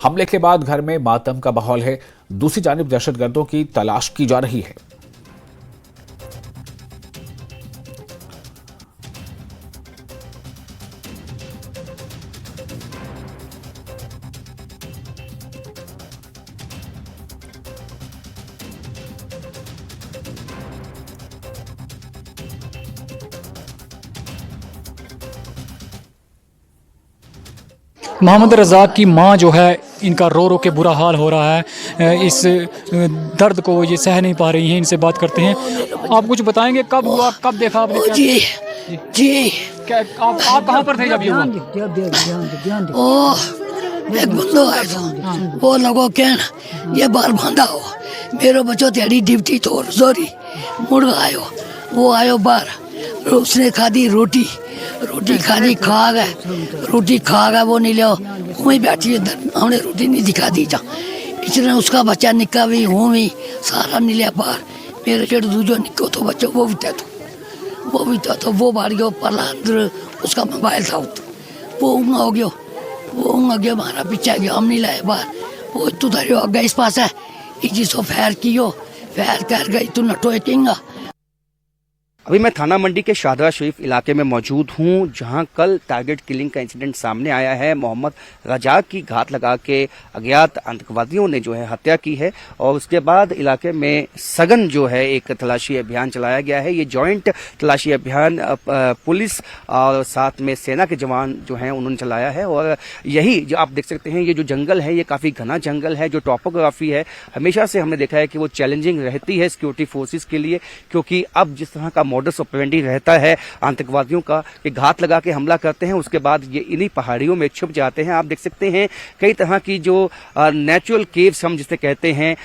हमले के बाद घर में मातम का माहौल है। दूसरी जानिब दहशतगर्दों की तलाश की जा रही है। मोहम्मद रज़ाक की माँ जो है, इनका रो रो के बुरा हाल हो रहा है। इस दर्द को ये सह नहीं पा रही हैं। इनसे बात करते हैं। आप कुछ बताएंगे, कब हुआ, कब देखा आपने? क्या जी जी क्या आप कहाँ पर थे जब ये हुआ? एक बंदो आया था, वो लोगों कहना ये बार बांधा हो, मेरो बच्चों तेरी ड्यूटी तो सॉरी मुर्गा आयो, वो आयो बार, उसने खादी रोटी खानी खा गए, रोटी खा गए, वो नहीं लियो वहीं बैठी है, हमने रोटी नहीं दिखा दी जा, इसने उसका बच्चा निका भी हूँ भी सारा नहीं लिया बाहर, मेरे जेठ दूजो निको तो बच्चा वो भी था तो वो बाहर गया पला अंदर, उसका मोबाइल था वो ऊँगा हो गया, वो ऊँगा गया हमारा पीछे गया, हम नहीं लाए बाहर, वो तू धरियो गया इस पास है, जिसको फैर कियो फैर कर गई तू नटो एकेंगा। अभी मैं थाना मंडी के शाहदरा शरीफ इलाके में मौजूद हूं, जहां कल टारगेट किलिंग का इंसिडेंट सामने आया है। मोहम्मद रज़ाक की घात लगा के अज्ञात आतंकवादियों ने जो है हत्या की है और उसके बाद इलाके में सघन जो है एक तलाशी अभियान चलाया गया है। ये जॉइंट तलाशी अभियान पुलिस और साथ में सेना के जवान जो हैं उन्होंने चलाया है। और यही जो आप देख सकते हैं, ये जो जंगल है ये काफी घना जंगल है। जो टॉपोग्राफी है हमेशा से हमने देखा है कि वो चैलेंजिंग रहती है सिक्योरिटी फोर्सेज के लिए, क्योंकि अब जिस तरह का मॉडस ऑपरेंडी रहता है आतंकवादियों का कि घात लगा के हमला करते हैं, उसके बाद ये इन्हीं पहाड़ियों में छुप जाते हैं। आप देख सकते हैं कई तरह की जो नेचुरल केव्स हम जिसे कहते हैं,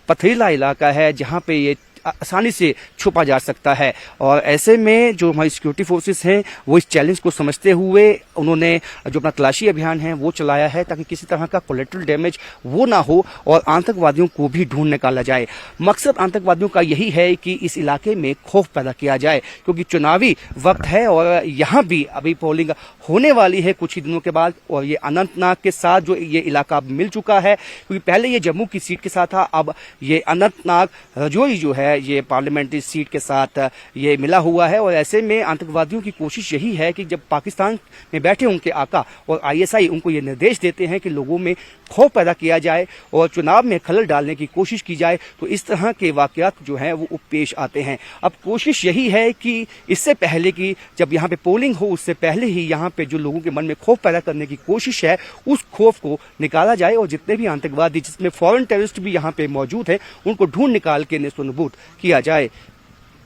पथरीला इलाका है जहां पे ये आसानी से छुपा जा सकता है। और ऐसे में जो हमारी सिक्योरिटी फोर्सेस हैं वो इस चैलेंज को समझते हुए उन्होंने जो अपना तलाशी अभियान है वो चलाया है, ताकि किसी तरह का कोलेटरल डैमेज वो ना हो और आतंकवादियों को भी ढूंढ निकाला जाए। मकसद आतंकवादियों का यही है कि इस इलाके में खौफ पैदा किया जाए, क्योंकि चुनावी वक्त है और यहाँ भी अभी पोलिंग होने वाली है कुछ ही दिनों के बाद। और ये अनंतनाग के साथ जो ये इलाका अब मिल चुका है, क्योंकि पहले ये जम्मू की सीट के साथ था, अब ये अनंतनाग रजौरी जो है ये पार्लियामेंट्री सीट के साथ ये मिला हुआ है। और ऐसे में आतंकवादियों की कोशिश यही है कि जब पाकिस्तान में बैठे उनके आका और आईएसआई उनको ये निर्देश देते हैं कि लोगों में खौफ पैदा किया जाए और चुनाव में खलल डालने की कोशिश की जाए, तो इस तरह के वाकयात जो हैं वो पेश आते हैं। अब कोशिश यही है कि इससे पहले कि जब यहाँ पे पोलिंग हो, उससे पहले ही यहाँ पे जो लोगों के मन में खौफ पैदा करने की कोशिश है उस खौफ को निकाला जाए और जितने भी आतंकवादी जिसमें फॉरेन टेररिस्ट भी यहाँ पे मौजूद हैं उनको ढूंढ निकाल के नेस्तनाबूद किया जाए।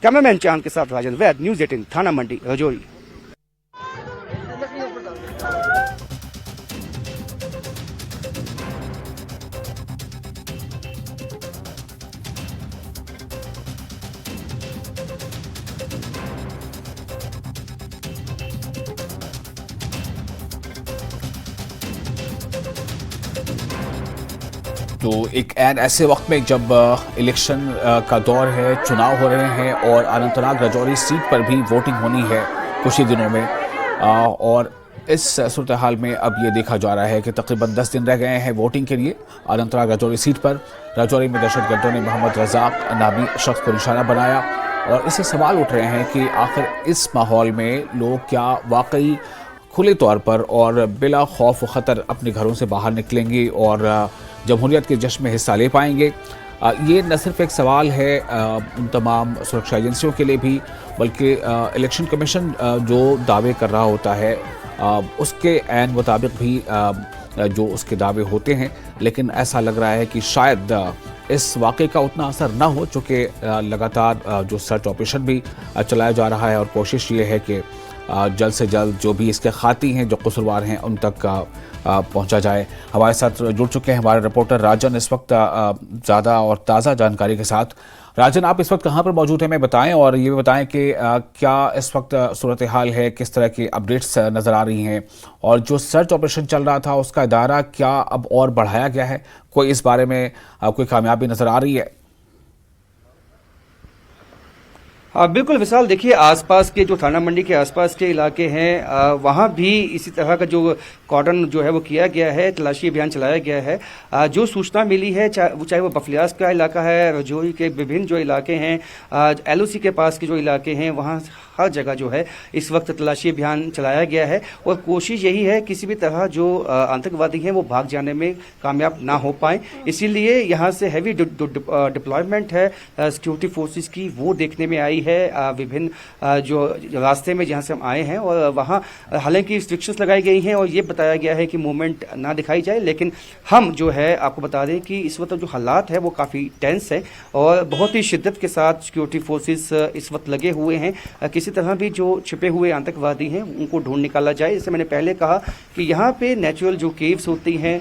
कैमरामैन चांद के साथ राजन वैद, न्यूज़ 18 थाना मंडी रजौरी। तो एक ऐसे वक्त में जब इलेक्शन का दौर है, चुनाव हो रहे हैं और अनंतनाग रजौरी सीट पर भी वोटिंग होनी है कुछ ही दिनों में, और इस सूरत हाल में अब ये देखा जा रहा है कि तकरीबन 10 दिन रह गए हैं वोटिंग के लिए। अनंतनाग रजौरी सीट पर रजौरी में दहशतगर्दों ने मोहम्मद रज़ाक नामी शख्स को निशाना बनाया और इससे सवाल उठ रहे हैं कि आखिर इस माहौल में लोग क्या वाकई खुले तौर पर और बिला खौफ व ख़तर अपने घरों से बाहर निकलेंगे और जमहूरियत के जश्न में हिस्सा ले पाएंगे। ये न सिर्फ एक सवाल है उन तमाम सुरक्षा एजेंसियों के लिए भी, बल्कि इलेक्शन कमीशन जो दावे कर रहा होता है उसके ऐन मुताबिक भी जो उसके दावे होते हैं। लेकिन ऐसा लग रहा है कि शायद इस वाक़े का उतना असर ना हो, चूँकि लगातार जो सर्च ऑपरेशन भी चलाया जा रहा है और कोशिश ये है कि जल्द से जल्द जो भी इसके खाती हैं, जो कसूरवार हैं, उन तक पहुंचा जाए। हमारे साथ जुड़ चुके हैं हमारे रिपोर्टर राजन इस वक्त ज़्यादा और ताज़ा जानकारी के साथ। राजन, आप इस वक्त कहाँ पर मौजूद हैं, मैं बताएं और ये भी बताएं कि क्या इस वक्त सूरत हाल है, किस तरह की अपडेट्स नज़र आ रही हैं और जो सर्च ऑपरेशन चल रहा था उसका दायरा क्या अब और बढ़ाया गया है? कोई इस बारे में कोई कामयाबी नज़र आ रही है? बिल्कुल विशाल, देखिए आसपास के जो थाना मंडी के आसपास के इलाके हैं वहाँ भी इसी तरह का जो कॉर्डन जो है वो किया गया है, तलाशी अभियान चलाया गया है। जो सूचना मिली है चाहे वो बफलियास का इलाका है, रजौरी के विभिन्न जो इलाके हैं, LOC के पास के जो इलाके हैं, वहाँ हर जगह जो है इस वक्त तलाशी अभियान चलाया गया है और कोशिश यही है किसी भी तरह जो आतंकवादी हैं वो भाग जाने में कामयाब ना हो पाए। इसीलिए यहाँ से हैवी डिप्लॉयमेंट है सिक्योरिटी फोर्सेस की, वो देखने में आई है विभिन्न जो रास्ते में जहाँ से हम आए हैं, और वहाँ हालांकि रिस्ट्रिक्शंस लगाई गई हैं और ये बताया गया है कि मूवमेंट ना दिखाई जाए। लेकिन हम जो है आपको बता दें कि इस वक्त जो हालात है वो काफ़ी टेंस है और बहुत ही शिद्दत के साथ सिक्योरिटी फोर्सेस इस वक्त लगे हुए हैं। किसी तरह भी जो छिपे हुए आतंकवादी हैं उनको ढूंढ निकाला जाए। जैसे मैंने पहले कहा कि यहाँ पे नेचुरल जो केव्स होती हैं,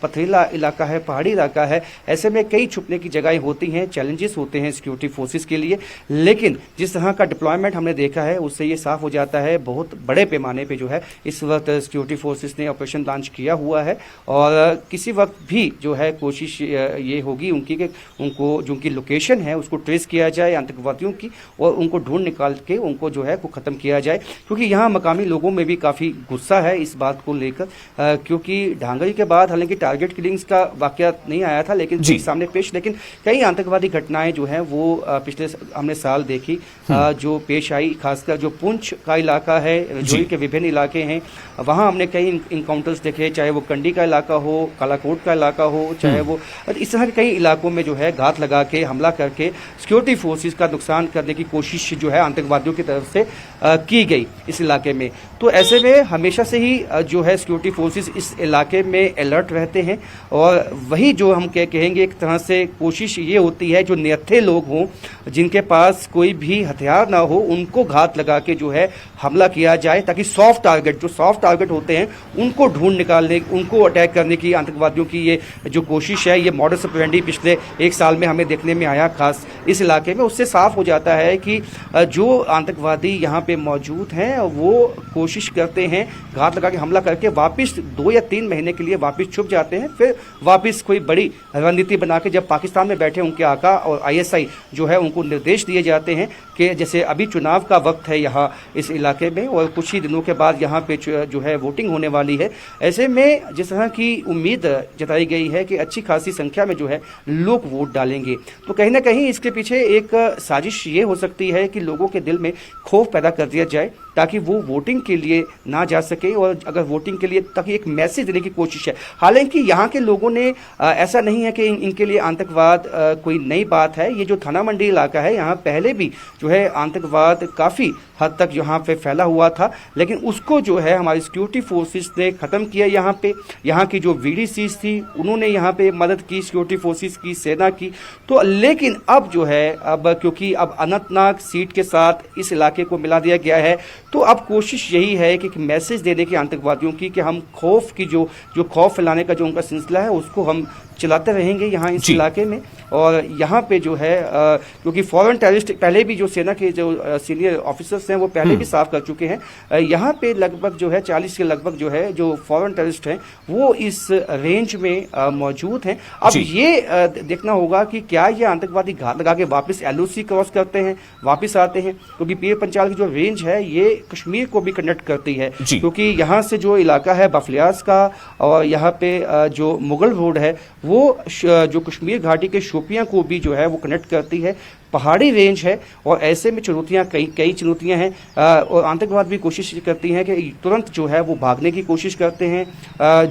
पथरीला इलाका है, पहाड़ी इलाका है, ऐसे में कई छुपने की जगहें होती हैं, चैलेंजेस होते हैं सिक्योरिटी फोर्सेस के लिए। लेकिन जिस तरह का डिप्लॉयमेंट हमने देखा है उससे ये साफ हो जाता है बहुत बड़े पैमाने पे जो है इस वक्त सिक्योरिटी फोर्सेस ने ऑपरेशन लॉन्च किया हुआ है और किसी वक्त भी जो है कोशिश ये होगी उनकी कि उनको जो उनकी लोकेशन है उसको ट्रेस किया जाए आतंकवादियों की, और उनको ढूंढ निकाल के उनको जो है वो खत्म किया जाए। क्योंकि यहाँ मकामी लोगों में भी काफ़ी गुस्सा है इस बात को लेकर, क्योंकि ढांगरी के बाद हालांकि टारगेट किलिंग्स का वाकया नहीं आया था लेकिन सामने पेश, लेकिन कई आतंकवादी घटनाएं जो हैं वो पिछले हमने साल देखी जो पेश आई। खासकर जो पुंछ का इलाका है, रजौरी के विभिन्न इलाके हैं, वहाँ हमने कई इनकाउंटर्स देखे, चाहे वो कंडी का इलाका हो, कालाकोट का इलाका हो, चाहे वो इस तरह के कई इलाकों में जो है घात लगा के हमला करके सिक्योरिटी फोर्सेस का नुकसान करने की कोशिश जो है आतंकवादियों की तरफ से की गई इस इलाके में। तो ऐसे में हमेशा से ही जो है सिक्योरिटी फोर्सेस इस इलाके में अलर्ट रहते हैं और वही जो हम कहेंगे एक तरह से कोशिश ये होती है जो निहत्थे लोग हों, जिनके पास कोई भी हथियार ना हो, उनको घात लगा के जो है हमला किया जाए ताकि सॉफ्ट टारगेट होते हैं उनको ढूंढ निकालने, उनको अटैक करने की आतंकवादियों की ये जो कोशिश है, ये मॉडस ऑपरेंडी पिछले एक साल में हमें देखने में आया खास इस इलाके में। उससे साफ हो जाता है कि जो आतंकवादी यहाँ पे मौजूद हैं वो कोशिश करते हैं घात लगा के हमला करके वापस 2 या 3 महीने के लिए वापस छुप जाते हैं, फिर वापस कोई बड़ी रणनीति बना के जब पाकिस्तान में बैठे उनके आका और ISI जो है उनको निर्देश दिए जाते हैं कि जैसे अभी चुनाव का वक्त है यहाँ इस इलाके में और कुछ ही दिनों के बाद यहाँ पे जो है वोटिंग होने वाली है। ऐसे में जिस तरह की उम्मीद जताई गई है कि अच्छी खासी संख्या में जो है लोग वोट डालेंगे, तो कहीं ना कहीं इसके पीछे एक साजिश ये हो सकती है कि लोगों के दिल में खौफ पैदा कर दिया जाए ताकि वो वोटिंग के लिए ना जा सके, और अगर वोटिंग के लिए ताकि एक मैसेज देने की कोशिश है। हालांकि यहाँ के लोगों ने ऐसा नहीं है कि इनके लिए आतंकवाद कोई नई बात है। ये जो थाना मंडी इलाका है यहाँ पहले भी जो है आतंकवाद काफ़ी हद तक यहाँ पे फैला हुआ था, लेकिन उसको जो है हमारी सिक्योरिटी फोर्सेस ने ख़त्म किया। यहाँ पे यहाँ की जो VDCs थी उन्होंने यहाँ पे मदद की सिक्योरिटी फोर्सेस की, सेना की। तो लेकिन अब जो है क्योंकि अब अनंतनाग सीट के साथ इस इलाके को मिला दिया गया है, तो अब कोशिश यही है कि मैसेज देने की आतंकवादियों की कि हम खौफ की जो खौफ फैलाने का जो उनका सिलसिला है उसको हम चलाते रहेंगे यहाँ इस इलाके में। और यहाँ पे जो है क्योंकि फॉरेन टेररिस्ट पहले भी जो सेना के जो सीनियर ऑफिसर्स हैं वो पहले भी साफ कर चुके हैं। यहाँ पे लगभग जो है 40 के लगभग जो है जो फॉरेन टेररिस्ट हैं वो इस रेंज में मौजूद हैं। अब ये देखना होगा कि क्या ये आतंकवादी घात लगा के वापस LOC क्रॉस करते हैं, वापस आते हैं, क्योंकि पीर पंचाल की जो रेंज है ये कश्मीर को भी कनेक्ट करती है, क्योंकि यहाँ से जो इलाका है बफलियास का और यहाँ पे जो मुगल रोड है वो जो कश्मीर घाटी के शोपियां को भी जो है वो कनेक्ट करती है। पहाड़ी रेंज है और ऐसे में चुनौतियां कई चुनौतियां हैं और आतंकवाद भी कोशिश करती हैं कि तुरंत जो है वो भागने की कोशिश करते हैं।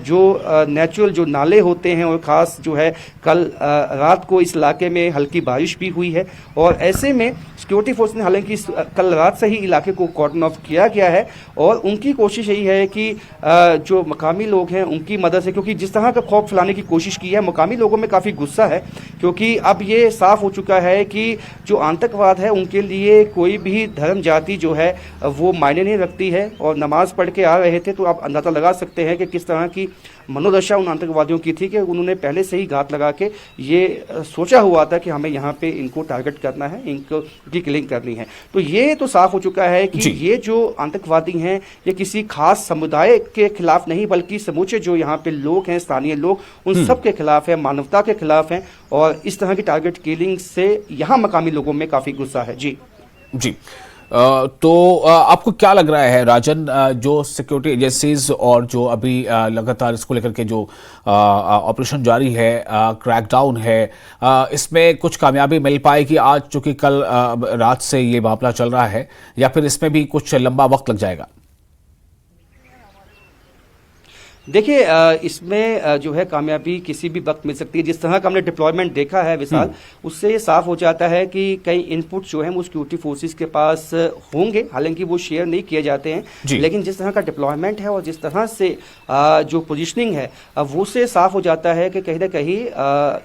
जो नेचुरल जो नाले होते हैं और ख़ास जो है कल रात को इस इलाके में हल्की बारिश भी हुई है और ऐसे में सिक्योरिटी फोर्स ने हालांकि कल रात से ही इलाके को कॉर्डन ऑफ किया गया है और उनकी कोशिश यही है कि जो मकामी लोग हैं उनकी मदद से, क्योंकि जिस तरह का खौफ फैलाने की कोशिश की है मकामी लोगों में काफ़ी गुस्सा है, क्योंकि अब ये साफ हो चुका है कि जो आतंकवाद है उनके लिए कोई भी धर्म जाति जो है वो मायने नहीं रखती है। और नमाज पढ़ के आ रहे थे तो आप अंदाज़ा लगा सकते हैं कि किस तरह की मनोदशा उन आतंकवादियों की थी कि उन्होंने पहले से ही घात लगा के ये सोचा हुआ था कि हमें यहाँ पे इनको टारगेट करना है, इनको की किलिंग करनी है। तो ये तो साफ हो चुका है कि ये जो आतंकवादी हैं ये किसी खास समुदाय के खिलाफ नहीं बल्कि समूचे जो यहाँ पे लोग हैं, स्थानीय लोग, उन सब के खिलाफ है, मानवता के खिलाफ हैं और इस तरह की टारगेट किलिंग से यहाँ मकामी लोगों में काफ़ी गुस्सा है। जी जी। तो आपको क्या लग रहा है राजन, जो सिक्योरिटी एजेंसीज और जो अभी लगातार इसको लेकर के जो ऑपरेशन जारी है, क्रैकडाउन है, इसमें कुछ कामयाबी मिल पाएगी आज, चूंकि कल रात से ये मामला चल रहा है, या फिर इसमें भी कुछ लंबा वक्त लग जाएगा? देखिए, इसमें जो है कामयाबी किसी भी वक्त मिल सकती है। जिस तरह का हमने डिप्लॉयमेंट देखा है विशाल, उससे ये साफ हो जाता है कि कई इनपुट जो है वो सिक्योरिटी फोर्सेस के पास होंगे, हालांकि वो शेयर नहीं किए जाते हैं, लेकिन जिस तरह का डिप्लॉयमेंट है और जिस तरह से जो पोजीशनिंग है, वो से साफ हो जाता है कि कहीं ना कहीं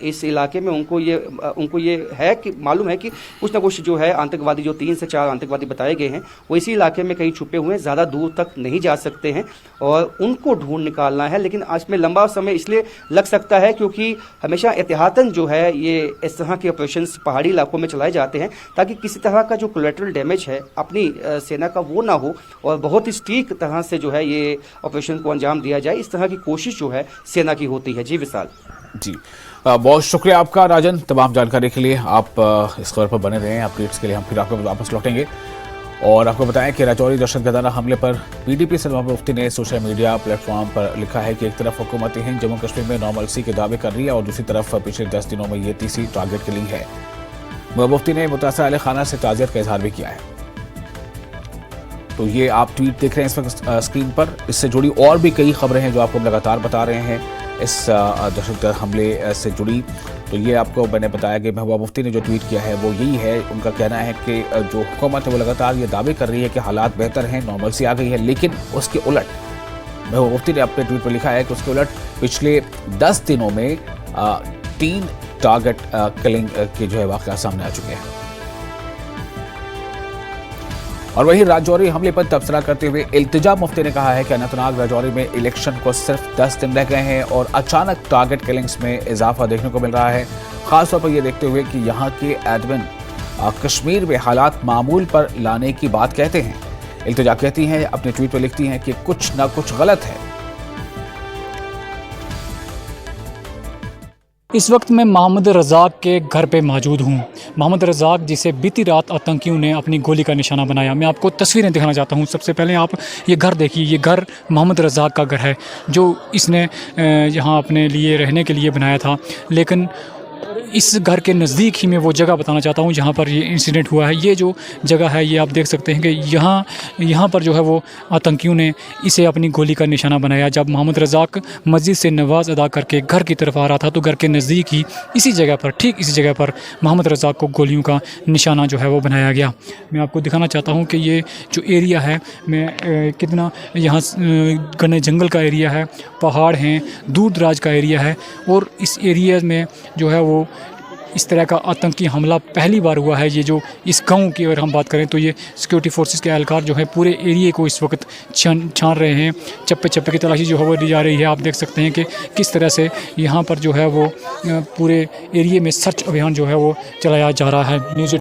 इस इलाके में उनको ये है कि मालूम है कि कुछ ना कुछ जो है आतंकवादी, जो 3 से 4 आतंकवादी बताए गए हैं, वो इसी इलाके में कहीं छुपे हुए हैं, ज़्यादा दूर तक नहीं जा सकते हैं और उनको ढूंढ निकालना है। लेकिन आज में लंबा समय इसलिए लग सकता है क्योंकि हमेशा एहतियातन जो है ये इस तरह के ऑपरेशंस पहाड़ी इलाकों में चलाए जाते हैं, ताकि किसी तरह का जो कोलैटरल डैमेज है अपनी सेना का वो ना हो और बहुत ही सटीक तरह से जो है ये ऑपरेशन को अंजाम दिया जाए, इस तरह की कोशिश जो है सेना की होती है। जी विशाल। जी, बहुत शुक्रिया आपका राजन, तमाम जानकारी के लिए। आप इस खबर पर बने रहें, अपडेट्स के लिए हम फिर आपको वापस लौटेंगे। और आपको बताएं कि राजौरी दहशतगर्दाना हमले पर पीडीपी सलमान मुफ्ती ने सोशल मीडिया प्लेटफॉर्म पर लिखा है कि एक तरफ हुकूमत हिंद जम्मू कश्मीर में नॉर्मलसी के दावे कर रही है और दूसरी तरफ पिछले 10 दिनों में ये तीसरी टारगेट किलिंग है। मुफ्ती ने मुतासर अहले खाना से ताज़ियत का इजहार भी किया है। तो ये आप ट्वीट देख रहे हैं इस वक्त स्क्रीन पर। इससे जुड़ी और भी कई खबरें हैं जो आपको हम लगातार बता रहे हैं इस दहशतगर्द हमले से जुड़ी। तो ये आपको मैंने बताया कि महबूबा मुफ्ती ने जो ट्वीट किया है वो यही है। उनका कहना है कि जो हुकूमत है वो लगातार ये दावे कर रही है कि हालात बेहतर हैं, नॉर्मलसी आ गई है, लेकिन उसके उलट महबूबा मुफ्ती ने अपने ट्वीट पर लिखा है कि उसके उलट पिछले 10 दिनों में 3 टारगेट किलिंग के जो है वाक़या सामने आ चुके हैं। और वहीं राजौरी हमले पर तबसरा करते हुए इल्तिजा मुफ्ती ने कहा है कि अनंतनाग राजौरी में इलेक्शन को सिर्फ 10 दिन रह गए हैं और अचानक टारगेट किलिंग्स में इजाफा देखने को मिल रहा है। खासतौर पर यह देखते हुए कि यहाँ के एडमिन कश्मीर में हालात मामूल पर लाने की बात कहते हैं। इल्तिजा कहती हैं, अपने ट्वीट पर लिखती हैं कि कुछ ना कुछ गलत है। इस वक्त मैं मोहम्मद रज़ाक के घर पे मौजूद हूँ। मोहम्मद रज़ाक जिसे बीती रात आतंकियों ने अपनी गोली का निशाना बनाया। मैं आपको तस्वीरें दिखाना चाहता हूँ। सबसे पहले आप ये घर देखिए, ये घर मोहम्मद रज़ाक का घर है जो इसने यहाँ अपने लिए रहने के लिए बनाया था। लेकिन इस घर के नज़दीक ही मैं वो जगह बताना चाहता हूँ जहाँ पर ये इंसिडेंट हुआ है। ये जो जगह है ये आप देख सकते हैं कि यहाँ पर जो है वो आतंकियों ने इसे अपनी गोली का निशाना बनाया। जब मोहम्मद रज़ाक मस्जिद से नमाज अदा करके घर की तरफ आ रहा था तो घर के नज़दीक ही इसी जगह पर, ठीक इसी जगह पर मोहम्मद रज़ाक को गोलियों का निशाना जो है वो बनाया गया। मैं आपको दिखाना चाहता हूँ कि ये जो एरिया है, मैं कितना यहाँ घने जंगल का एरिया है, पहाड़ हैं, दूर दराज का एरिया है और इस एरिया में जो है वो इस तरह का आतंकी हमला पहली बार हुआ है। ये जो इस गांव की अगर हम बात करें तो ये सिक्योरिटी फोर्सेस के एहलकार जो है पूरे एरिया को इस वक्त छान रहे हैं। चप्पे चप्पे की तलाशी जो है वो ली जा रही है। आप देख सकते हैं कि किस तरह से यहाँ पर जो है वो पूरे एरिया में सर्च अभियान जो है वो चलाया जा रहा है। न्यूज़